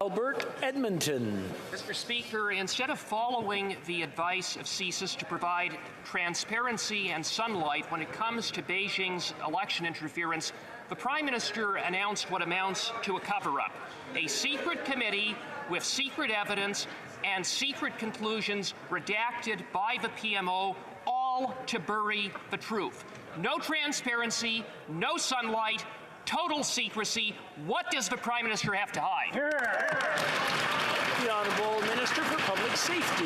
Albert, Edmonton. Mr. Speaker, instead of following the advice of CSIS to provide transparency and sunlight when it comes to Beijing's election interference, the Prime Minister announced what amounts to a cover-up, a secret committee with secret evidence and secret conclusions redacted by the PMO, all to bury the truth. No transparency, no sunlight, total secrecy. What does the Prime Minister have to hide? The Honourable Minister for Public Safety.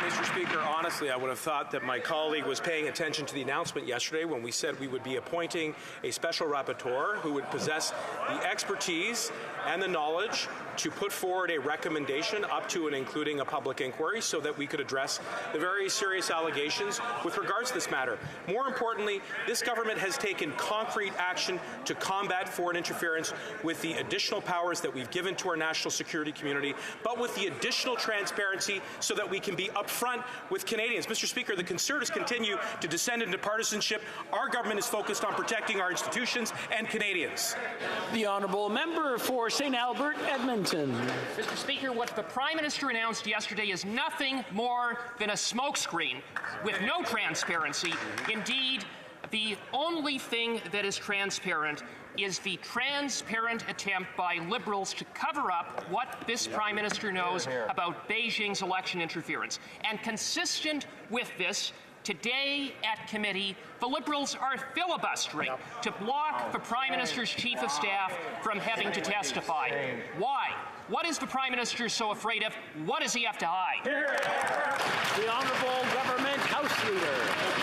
Mr. Speaker, honestly, I would have thought that my colleague was paying attention to the announcement yesterday when we said we would be appointing a special rapporteur who would possess the expertise and the knowledge to put forward a recommendation up to and including a public inquiry so that we could address the very serious allegations with regards to this matter. More importantly, this government has taken concrete action to combat foreign interference with the additional powers that we've given to our national security community, but with the additional transparency so that we can be upfront with Canadians. Mr. Speaker, the Conservatives continue to descend into partisanship. Our government is focused on protecting our institutions and Canadians. The Honourable Member for St. Albert, Edmonton. Mr. Speaker, what the Prime Minister announced yesterday is nothing more than a smokescreen with no transparency. Indeed, the only thing that is transparent is the transparent attempt by Liberals to cover up what this Prime Minister knows about Beijing's election interference. And consistent with this, today at committee, the Liberals are filibustering to block the Prime Minister's Chief of Staff from having to testify. Why? What is the Prime Minister so afraid of? What does he have to hide? The Honourable Government House Leader.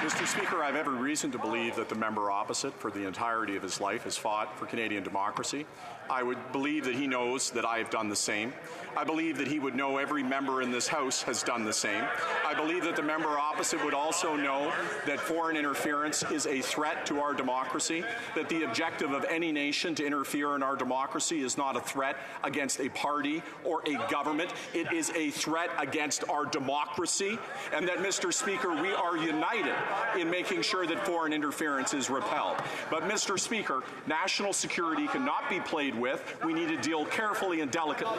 Mr. Speaker, I have every reason to believe that the member opposite, for the entirety of his life, has fought for Canadian democracy. I would believe that he knows that I have done the same. I believe that he would know every member in this House has done the same. I believe that the member opposite would also know that foreign interference is a threat to our democracy, that the objective of any nation to interfere in our democracy is not a threat against a party or a government. It is a threat against our democracy, and that, Mr. Speaker, we are united in making sure that foreign interference is repelled. But, Mr. Speaker, national security cannot be played with. We need to deal carefully and delicately